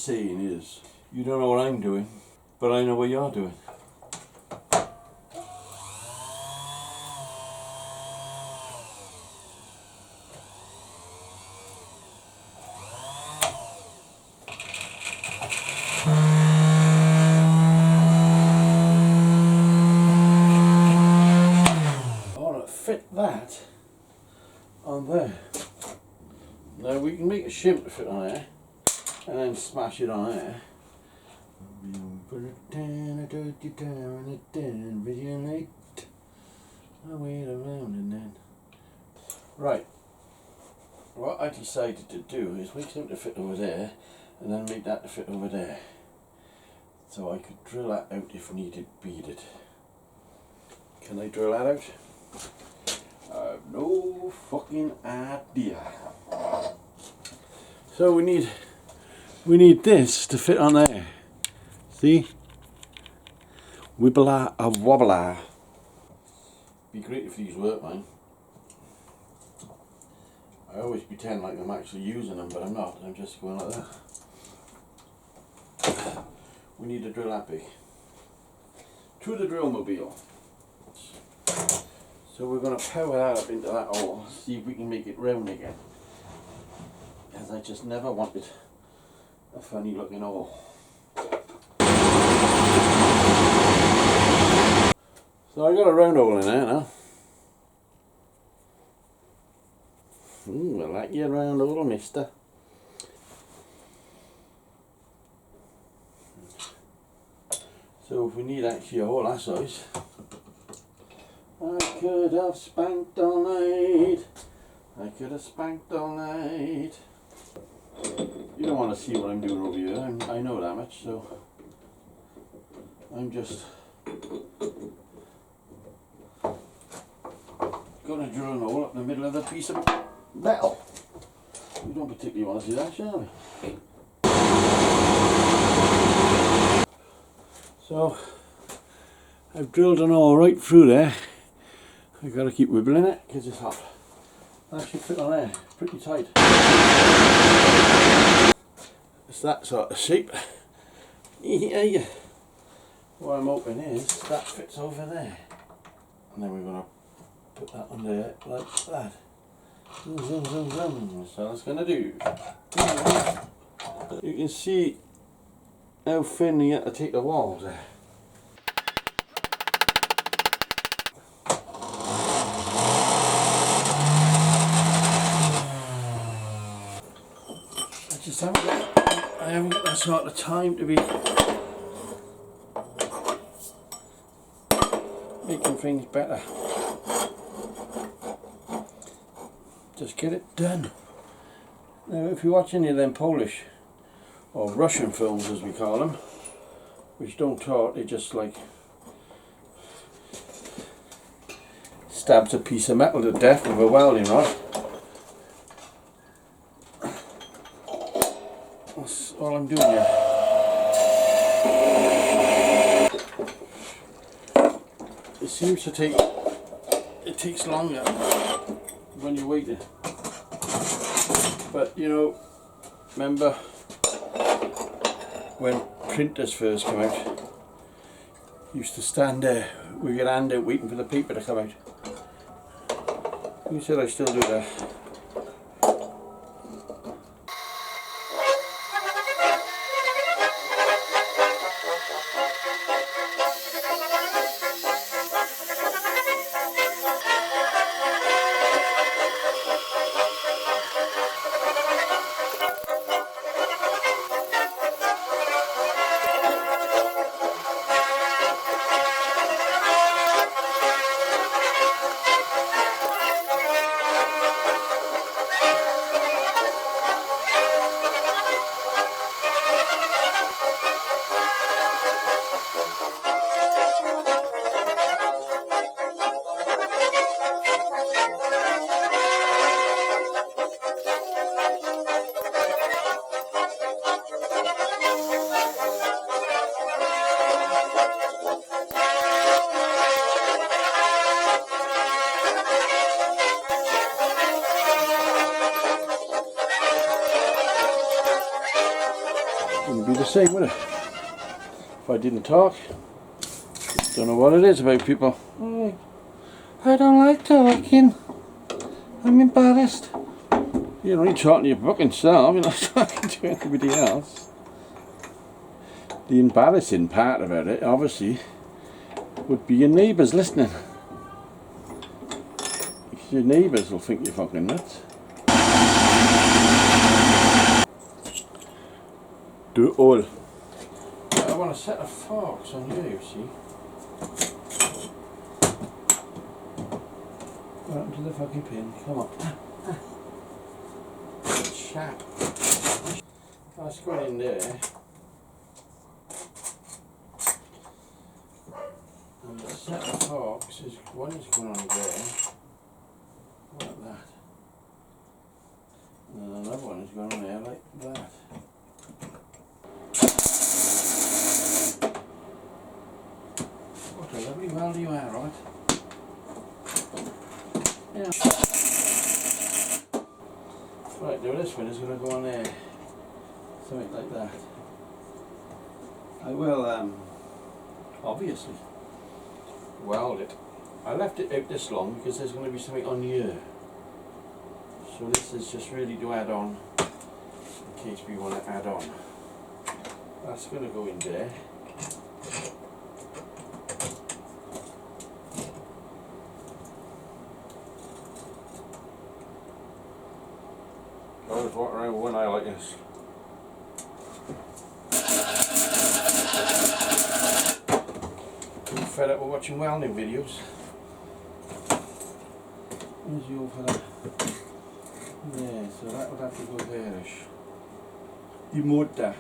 saying is, you don't know what I'm doing, but I know what you're doing. I want to fit that on there. Now we can make a shim to fit on there and then smash it on there. Put it down, I do it down, it down, vigilate. I wait around and then. Right. What I decided to do is make something to fit over there and then make that to fit over there. So I could drill that out if needed, beaded. Can I drill that out? I have no fucking idea. So we need this to fit on there. See? Wibbler of wobbler. Be great if these work, man. I always pretend like I'm actually using them, but I'm not. I'm just going like that. We need to drill that big. To the drill mobile. So we're going to power that up into that hole, see if we can make it round again. Because I just never wanted a funny looking hole. So I got a round hole in there now. I like your round hole, mister. So if we need actually a hole that size, I could have spanked all night. I could have spanked all night. You don't want to see what I'm doing over here. I know that much, so I'm just going to drill a hole up in the middle of the piece of metal. We don't particularly want to see that, shall we? So I've drilled an hole right through there. I've got to keep wibbling it because it's hot. That should fit on there pretty tight. It's that sort of shape. Yeah. What I'm hoping is that fits over there. And then we're going to put that on there like that. Zoom, zoom, zoom, zoom. So that's going to do. You can see how thin you have to take the walls there. I haven't got that sort of time to be making things better. Just get it done. Now if you watch any of them Polish or Russian films as we call them, which don't talk, they just like stabs a piece of metal to death with a welding rod. That's all I'm doing here. It seems to take, it takes longer when you're waiting. But you know, remember when printers first came out, you used to stand there with your hand out waiting for the paper to come out. Who said I still do that? would be the same, would it? If I didn't talk. Don't know what it is about people. Oh, I don't like talking. I'm embarrassed. You're only talking to your fucking self, you're not talking to anybody else. The embarrassing part about it, obviously, would be your neighbours listening. Because your neighbours will think you're fucking nuts. Do it all. I want a set of forks on here, you see. What happened to the fucking pin? Come on. Chap. That's going in there. And the set of forks is one is going on there. Like that. And another one is going on there like that. What a lovely weld you are, right? Yeah. Right, now this one is going to go on there. Something like that. I will, obviously, weld it. I left it out this long because there's going to be something on here. So this is just really to add on, in case we want to add on. That's going to go in there. I was walking around with one eye like this. I'm fed up with watching welding videos. Where's the old fella? Yeah, so that would have to go there-ish. Indeed.the.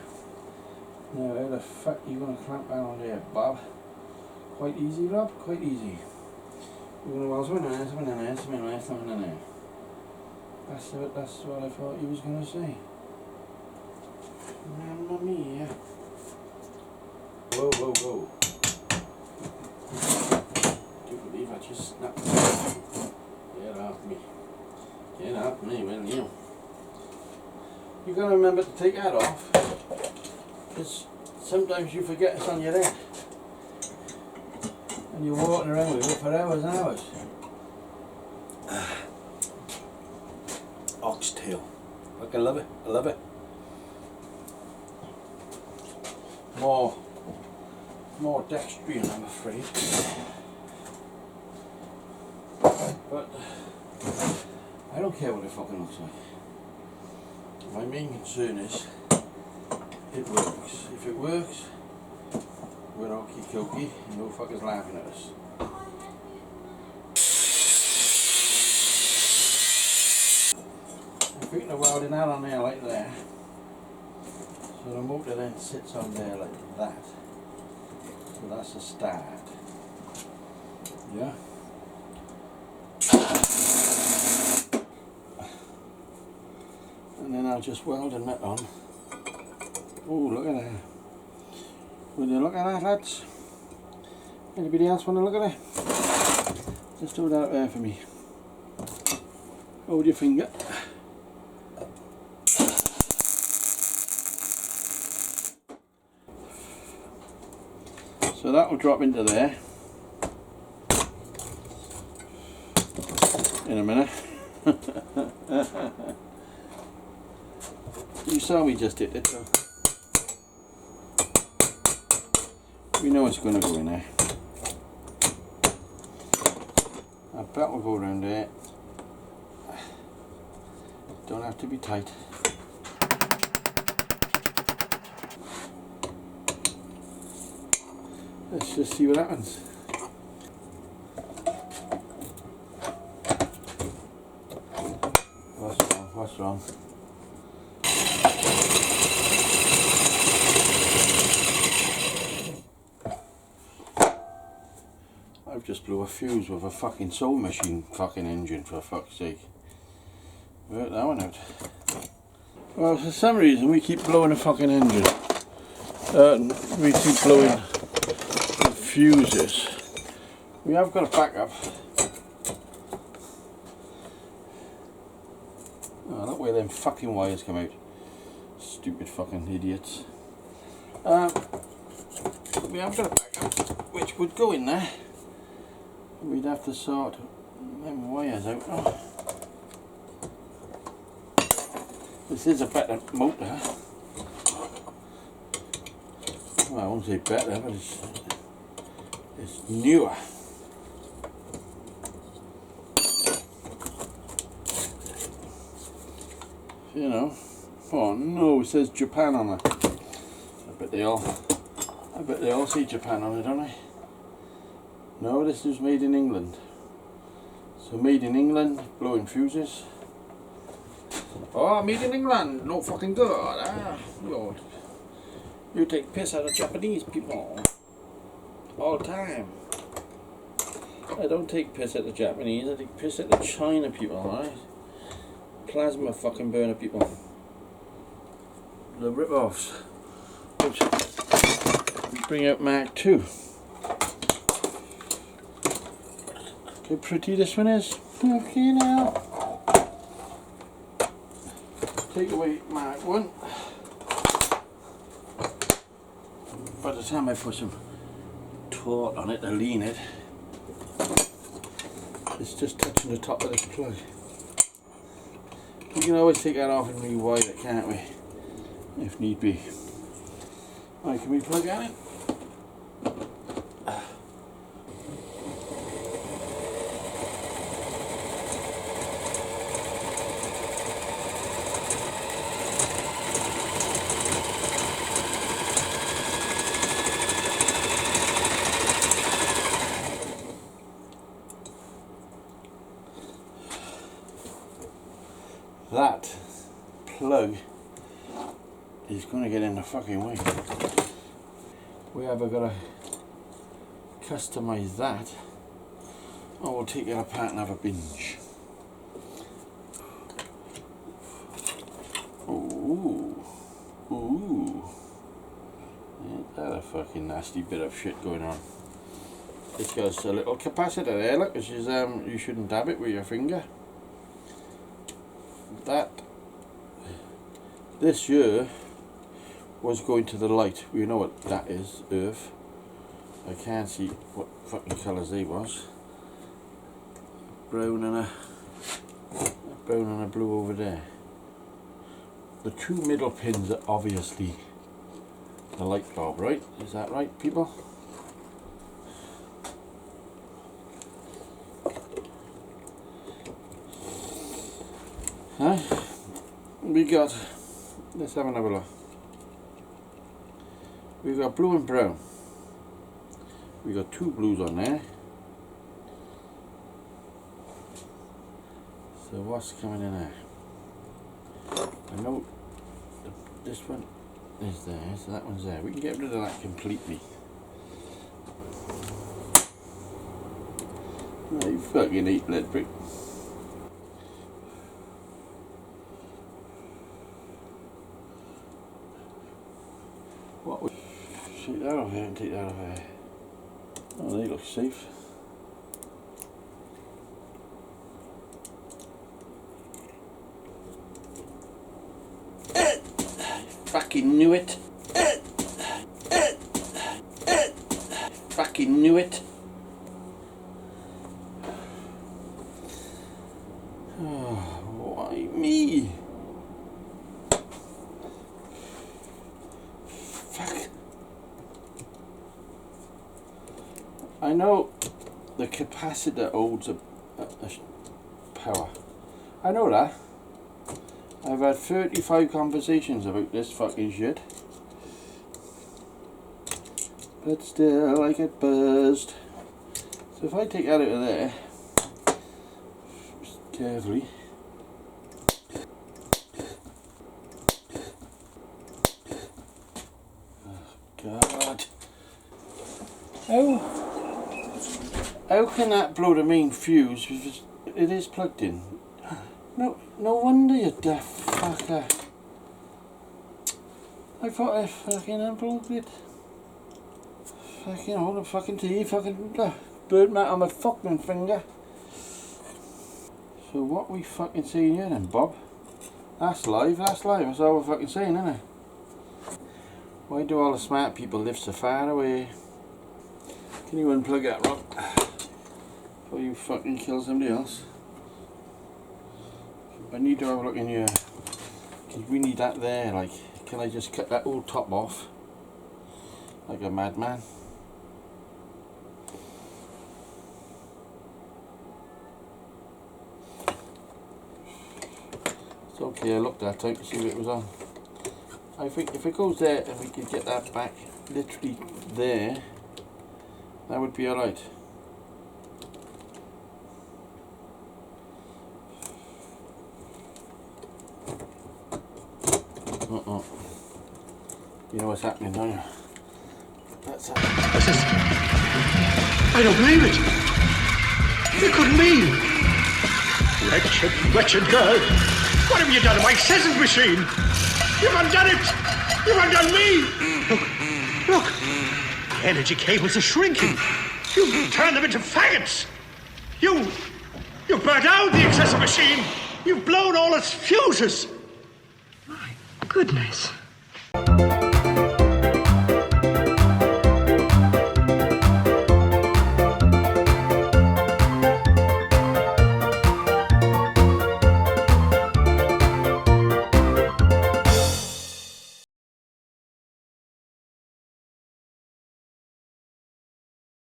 Now how the fuck are you going to clamp down on there, Bob? Quite easy, Rob, quite easy. You're going to weld something in there, something in there, something in there, something in there. That's what I thought he was going to say. Mamma mia. Whoa, whoa, whoa. Do you believe I just snapped it? Get off me. Get off me, will you? You've got to remember to take that off. Because sometimes you forget it's on your head. And you're walking around with it for hours and hours. Oxtail. I love it. I love it. More dextrine, I'm afraid. But I don't care what it fucking looks like. My main concern is it works. If it works, we're okie dokie. No fuckers laughing at us. I'm putting the welding that on there like that. So the motor then sits on there like that. So that's a start. Yeah. And then I'll just weld and that on. Oh, look at that. Will you look at that, lads? Anybody else want to look at it? Just hold that there for me. Hold your finger. So that will drop into there in a minute. You saw me just hit it, so we know it's going to go in there. Our belt will go around there. Don't have to be tight. Let's just see what happens. What's wrong? What's wrong? I've just blew a fuse with a fucking sewing machine fucking engine, for fuck's sake. Work that one out. Well, for some reason we keep blowing a fucking engine. We keep blowing fuses. We have got a backup. Oh, look where them fucking wires come out. Stupid fucking idiots. We have got a backup which would go in there. We'd have to sort them wires out. Oh. This is a better motor. Well, I won't say better, but it's newer. You know. Oh no, it says Japan on it. I bet they all see Japan on it, don't they? No, this is made in England. So made in England, blowing fuses. Oh, made in England, no fucking good. Ah, Lord. You take piss out of Japanese people all the time. I don't take piss at the Japanese, I take piss at the China people, alright? Plasma fucking burner people. The rip-offs. Which bring out Mark II. Look how pretty this one is. Okay now. Take away Mark I. By the time I put some taut on it to lean it, it's just touching the top of this plug. We can always take that off and rewire it, can't we? If need be. Right, can we plug that in? That plug is going to get in the fucking way. We either got to customise that, or we'll take it apart and have a binge. Ooh, ooh, ain't that a fucking nasty bit of shit going on? It's got a little capacitor there, look, which is you shouldn't dab it with your finger. This year was going to the light. We know what that is, earth. I can't see what fucking colours they was. Brown and a blue over there. The two middle pins are obviously the light bulb, right? Is that right, people? Huh? We got, let's have another look. We got blue and brown. We got two blues on there. So what's coming in there? I know this one is there, so that one's there. We can get rid of that completely. Oh, you fucking eat lead brick. What? Take that off here and take that off here. Oh, they look safe. Fucking knew it. Fucking knew it. Oh, why me? Fuck. I know the capacitor holds a power. I know that. I've had 35 conversations about this fucking shit. But still, I get buzzed. So if I take that out of there, just carefully. Oh, God. How can that blow the main fuse if it is plugged in? No wonder you deaf fucker. I thought I fucking unplugged it. Fucking hold the fucking tea, fucking burnt that on my fucking finger. So what we fucking saying here then, Bob? That's live, that's all we're fucking saying, isn't it? Why do all the smart people live so far away? Can you unplug that, Rob? Before you fucking kill somebody else. I need to have a look in here. Cause we need that there, like, can I just cut that whole top off? Like a madman. It's okay, I looked that time to see what it was on. I think if it goes there and we could get that back literally there, that would be alright. You know what's happening, don't you? That's happening. I don't believe it. It couldn't be. Wretched, wretched girl. What have you done to my scissors machine? You've undone it. You've undone me. Look. The energy cables are shrinking. You've turned them into faggots. You've burnt out the accessor machine. You've blown all its fuses. My goodness.